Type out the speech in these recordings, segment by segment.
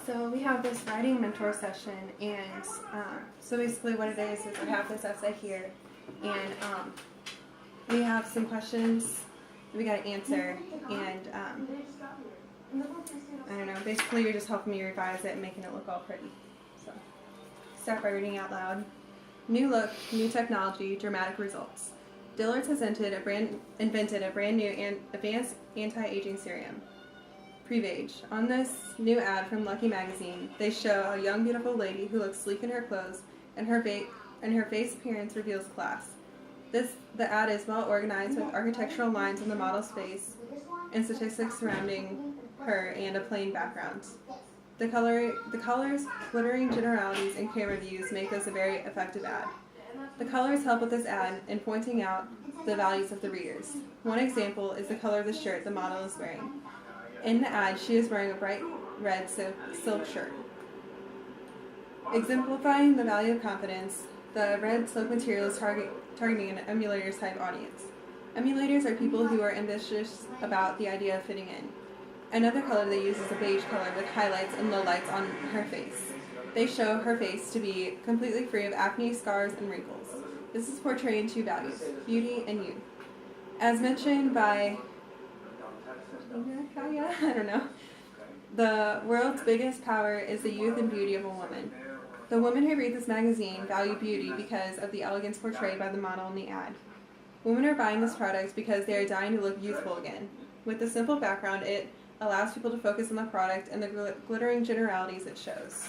So we have this writing mentor session, and so basically what it is I have this essay here, and we have some questions that we got to answer, and I don't know, basically you're just helping me revise it and making it look all pretty. So start by reading out loud. New look, new technology, dramatic results. Dillard's has invented a brand new and advanced anti-aging serum. Prevage. On this new ad from Lucky Magazine, they show a young, beautiful lady who looks sleek in her clothes, and her face appearance reveals class. The ad is well organized with architectural lines on the model's face and statistics surrounding her and a plain background. The colors, glittering generalities, and camera views make this a very effective ad. The colors help with this ad in pointing out the values of the readers. One example is the color of the shirt the model is wearing. In the ad, she is wearing a bright red silk shirt. Exemplifying the value of confidence, the red silk material is targeting an emulators type audience. Emulators are people who are ambitious about the idea of fitting in. Another color they use is a beige color with highlights and lowlights on her face. They show her face to be completely free of acne, scars, and wrinkles. This is portraying two values, beauty and youth. As mentioned by I don't know. The world's biggest power is the youth and beauty of a woman. The women who read this magazine value beauty because of the elegance portrayed by the model in the ad. Women are buying this product because they are dying to look youthful again. With the simple background, it allows people to focus on the product and the glittering generalities it shows.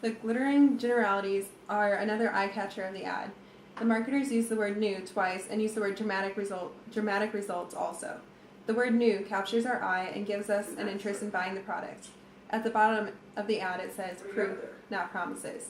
The glittering generalities are another eye catcher of the ad. The marketers use the word new twice and use the word dramatic results also. The word new captures our eye and gives us an interest in buying the product. At the bottom of the ad it says proof, not promises.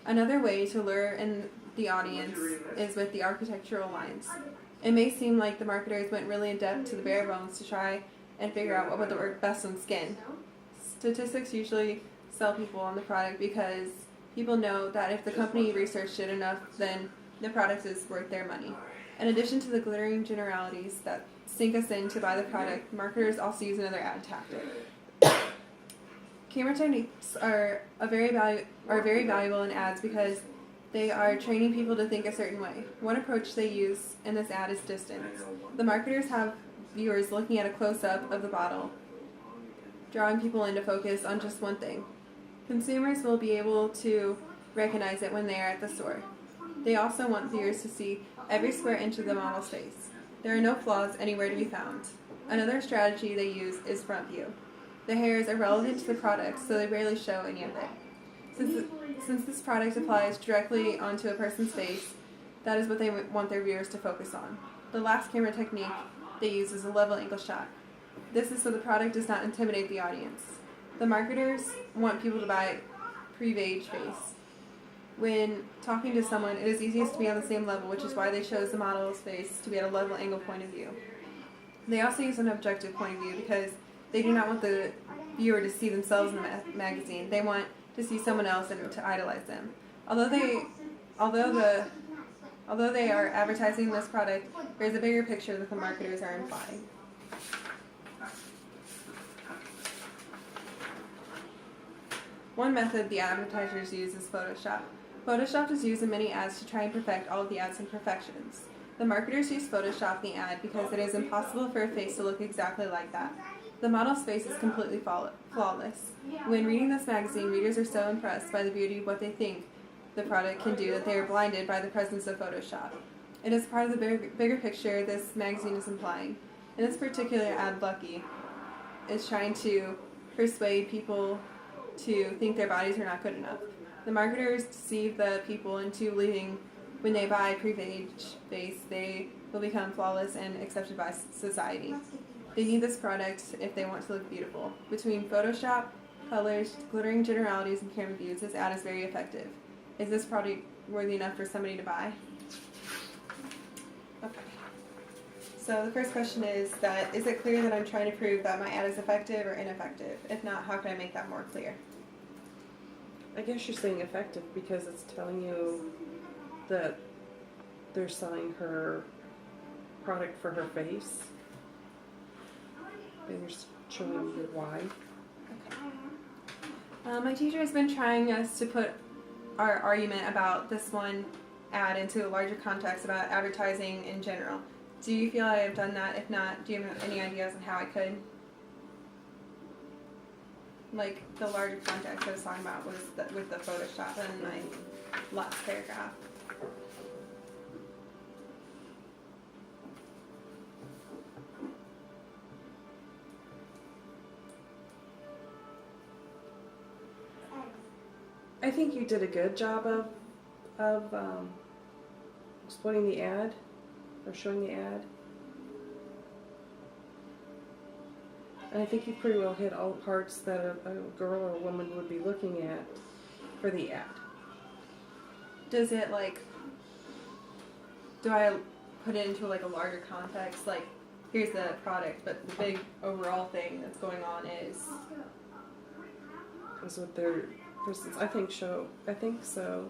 Another way to lure in the audience is with the architectural lines. It may seem like the marketers went really in depth to the bare bones to try and figure out what would work best on skin. Statistics usually sell people on the product because people know that if the company researched it enough, then the product is worth their money. In addition to the glittering generalities that sink us in to buy the product, marketers also use another ad tactic. Camera techniques are very valuable in ads because they are training people to think a certain way. One approach they use in this ad is distance. The marketers have viewers looking at a close-up of the bottle, drawing people into focus on just one thing. Consumers will be able to recognize it when they are at the store. They also want viewers to see every square inch of the model's face. There are no flaws anywhere to be found. Another strategy they use is front view. The hairs are relevant to the product, so they rarely show any of it. Since this product applies directly onto a person's face, that is what they want their viewers to focus on. The last camera technique they use is a level angle shot. This is so the product does not intimidate the audience. The marketers want people to buy pre-beige face. When talking to someone, it is easiest to be on the same level, which is why they chose the model's face to be at a level angle point of view. They also use an objective point of view because they do not want the viewer to see themselves in the magazine. They want to see someone else and to idolize them. Although they are advertising this product, there's a bigger picture that the marketers are implying. One method the advertisers use is Photoshop. Photoshop is used in many ads to try and perfect all of the ad's imperfections. The marketers use Photoshop in the ad because it is impossible for a face to look exactly like that. The model's face is completely flawless. When reading this magazine, readers are so impressed by the beauty of what they think the product can do that they are blinded by the presence of Photoshop. It is part of the bigger picture this magazine is implying. In this particular ad, Lucky is trying to persuade people to think their bodies are not good enough. The marketers deceive the people into believing when they buy pre-beige face, they will become flawless and accepted by society. They need this product if they want to look beautiful. Between Photoshop, colors, glittering generalities, and camera views, this ad is very effective. Is this product worthy enough for somebody to buy? Okay. So the first question is it clear that I'm trying to prove that my ad is effective or ineffective? If not, how can I make that more clear? I guess you're saying effective because it's telling you that they're selling her product for her face. And you're showing you why. My teacher has been trying us to put our argument about this one ad into a larger context about advertising in general. Do you feel I have done that? If not, do you have any ideas on how I could? Like, the larger context I was talking about was with the Photoshop in my last paragraph. I think you did a good job of explaining the ad or showing the ad. And I think you pretty well hit all the parts that a girl or a woman would be looking at for the ad. Does it, like, do I put it into like a larger context? Like, here's the product, but the big overall thing that's going on is what they're, for instance, I think so.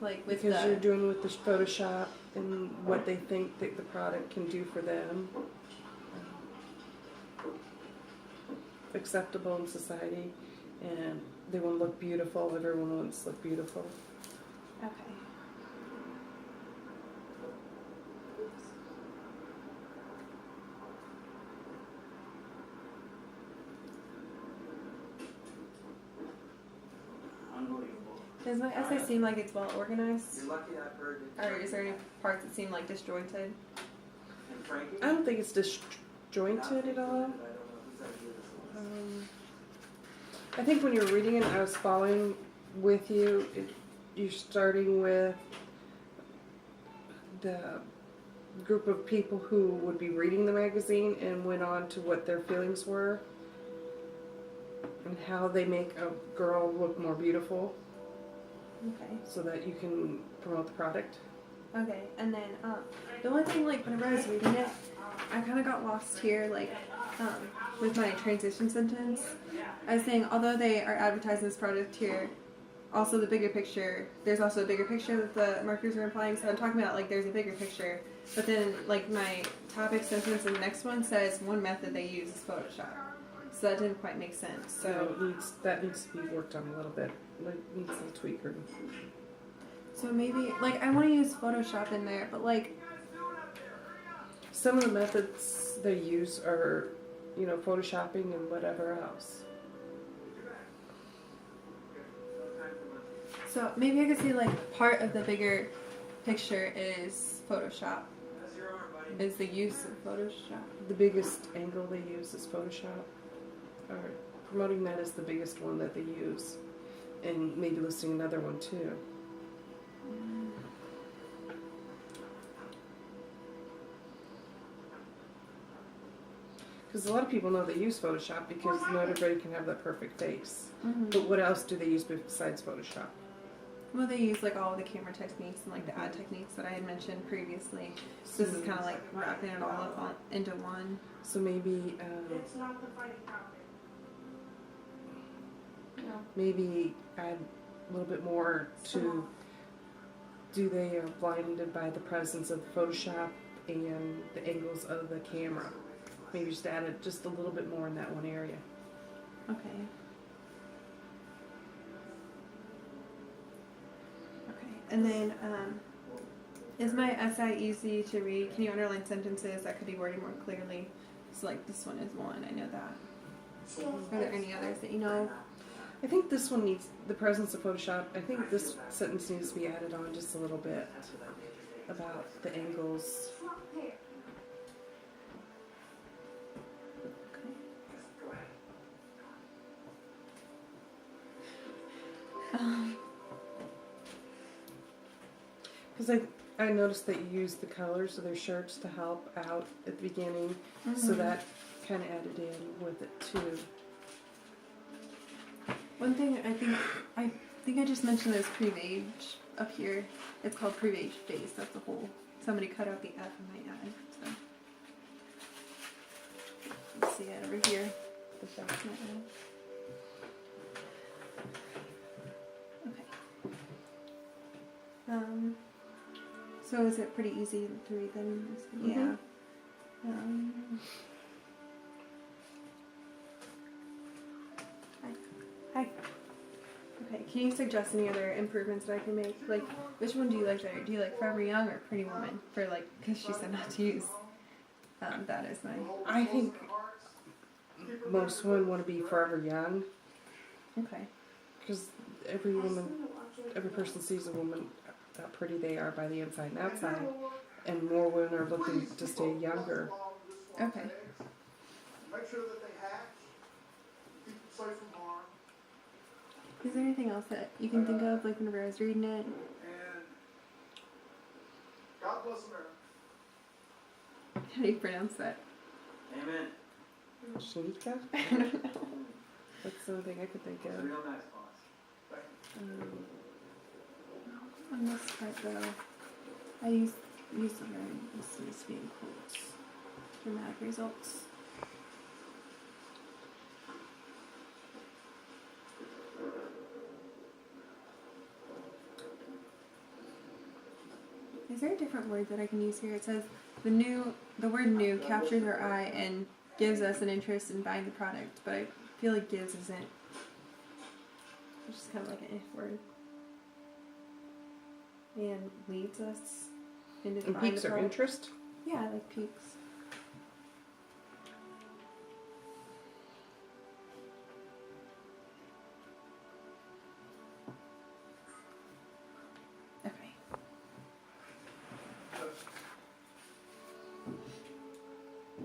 like with Because the you're doing with the Photoshop and what they think that the product can do for them. Acceptable in society, and they want to look beautiful. Everyone wants to look beautiful. okay. Does my essay seem like it's well organized? Or is there any parts that seem like disjointed? I don't think it's disjointed at all. I think when you're reading it, I was following with you. You're starting with the group of people who would be reading the magazine and went on to what their feelings were and how they make a girl look more beautiful. Okay. So that you can promote the product. Okay, and then the one thing, like, whenever I was reading it, I kind of got lost here, like, with my transition sentence. I was saying, although they are advertising this product here, also the bigger picture, there's also a bigger picture that the marketers are implying. So I'm talking about, like, there's a bigger picture, but then, like, my topic sentence in the next one says one method they use is Photoshop. So that didn't quite make sense. So that needs to be worked on a little bit. It needs a tweaker. So maybe, like, I want to use Photoshop in there, but, like, some of the methods they use are, photoshopping and whatever else. so maybe I could say, like, part of the bigger picture is Photoshop. Is the use of Photoshop. The biggest angle they use is Photoshop. Or promoting that is the biggest one that they use. And maybe listing another one too. Because a lot of people know they use Photoshop because not everybody can have that perfect face. Mm-hmm. But what else do they use besides Photoshop? Well, they use, like, all of the camera techniques and, like, the ad techniques that I had mentioned previously. So this is kind of like wrapping it all up into one. So maybe maybe add a little bit more to do they are blinded by the presence of Photoshop and the angles of the camera. Maybe just add it just a little bit more in that one area. Okay. Okay. And then, is my essay easy to read? Can you underline sentences that could be worded more clearly? So, like, this one is one. I know that. Are there any others that you know? I think this one needs the presence of Photoshop. I think this sentence needs to be added on just a little bit about the angles. Because I noticed that you used the colors of their shirts to help out at the beginning, so that kind of added in with it too. One thing I think I just mentioned is Prevage up here. It's called Prevage Face. That's the whole. Somebody cut out the F in my ad. So let's see it over here. The back of my ad. Okay. So is it pretty easy to read them? Yeah. can you suggest any other improvements that I can make? Like, which one do you like better? Do you like Forever Young or Pretty Woman? For like, because she said not to use that as my. I think most women want to be forever young Okay. because every person sees a woman how pretty they are by the inside and outside, and more women are looking to stay younger. Okay. Make sure that they hatch, keep them safe from harm, Is there anything else that you can think of, like whenever I was reading it? and God bless America. How do you pronounce that? Amen. Shanika? I don't know. That's the only thing I could think It's a of. real nice boss. On this part though, I used to learn this needs to be in quotes. Dramatic results. Is there a different word that I can use here? It says the word new captures our eye and gives us an interest in buying the product, but I feel like gives isn't. It's just kind of like an if word. And leads us into And buying piques the our product. interest. Yeah, I like peaks. Okay.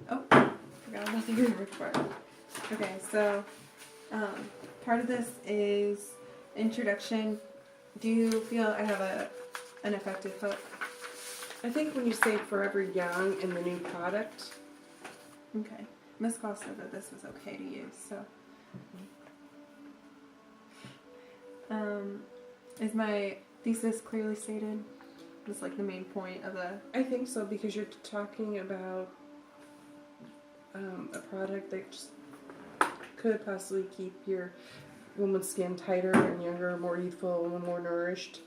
Oh, forgot about the reverse part. Okay, so part of this is introduction. Do you feel I have an effective hook? I think when you say forever young in the new product, Okay. Miss Goss said that this was okay to use, so. Is my thesis clearly stated? That's like the main point of the. I think so because you're talking about a product that just could possibly keep your woman's skin tighter and younger, more youthful, and more nourished,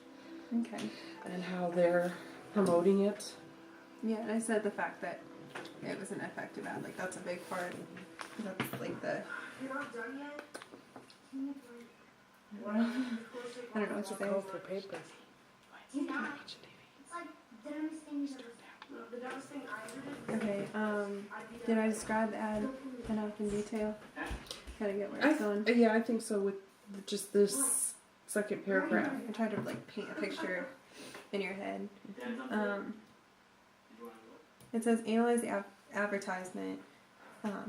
Okay. and how they're promoting it. Yeah, and I said the fact that it was an effective ad, like that's a big part. That's like the. You're not done yet? I don't know what to say. for paper. You're not. It's like the dumbest thing you've ever The dumbest thing I ever did. Okay. Did I describe the ad enough in detail? Gotta get where I it's going. yeah, I think so. With just this second paragraph, I tried to like paint a picture in your head. It says analyze the advertisement.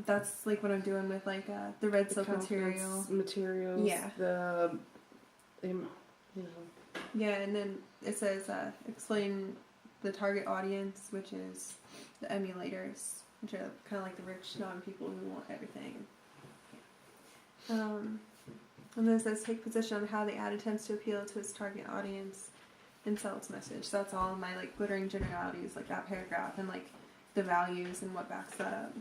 That's like what I'm doing with like the red silk material. materials, Yeah. Yeah, and then it says explain the target audience, which is the emulators, which are kind of like the rich non-people who want everything. And then it says take position on how the ad attempts to appeal to its target audience and sell its message. So that's all my like glittering generalities, like that paragraph, and like the values and what backs that up.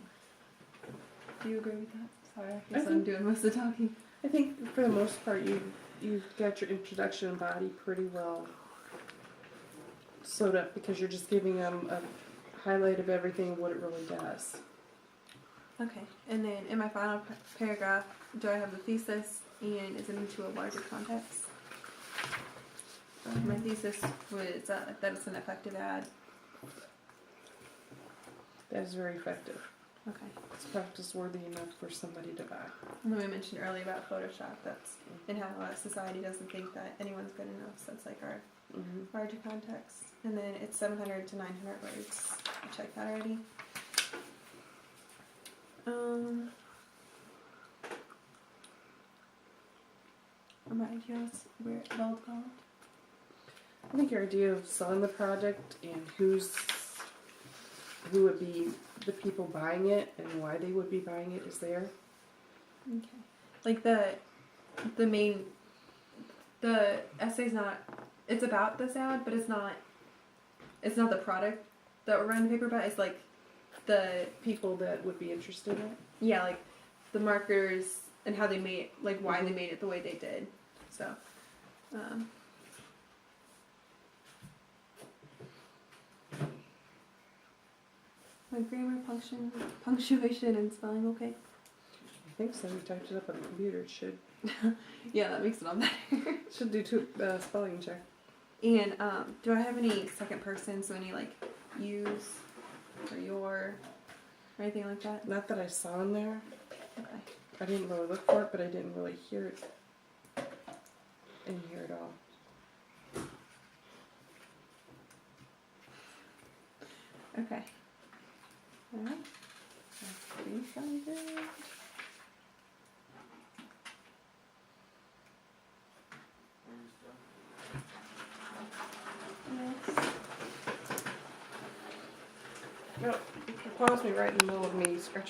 Do you agree with that? Sorry, I guess I'm think- doing most of the talking. I think for the most part, you've got your introduction and body pretty well sewed up because you're just giving them a highlight of everything and what it really does. Okay, and then in my final paragraph, do I have the thesis and is it into a larger context? My thesis was that it's an effective ad. That is very effective. Okay. It's practice worthy enough for somebody to buy. And then we mentioned earlier about Photoshop, and how society doesn't think that anyone's good enough, so it's like our larger context. And then it's 700 to 900 words. I checked that already. My idea was where it all developed. I think your idea of selling the product and who would be the people buying it and why they would be buying it is there. Okay. Like the main essay's not, it's about this ad, but it's not the product that we're running the paper about. It's like the People that would be interested in it. yeah, like the marketers and how they made, like why they made it the way they did. So, my grammar, punctuation, and spelling okay. I think so. You typed it up on the computer. It should Yeah, that makes it all better. Should do two spelling check. And do I have any second person, so any like use or your or anything like that? Not that I saw in there. Okay. I didn't really look for it, but I didn't really hear it in here at all. Okay. Alright. That pretty sound good. Yes. No, it paused me right in the middle of me scratching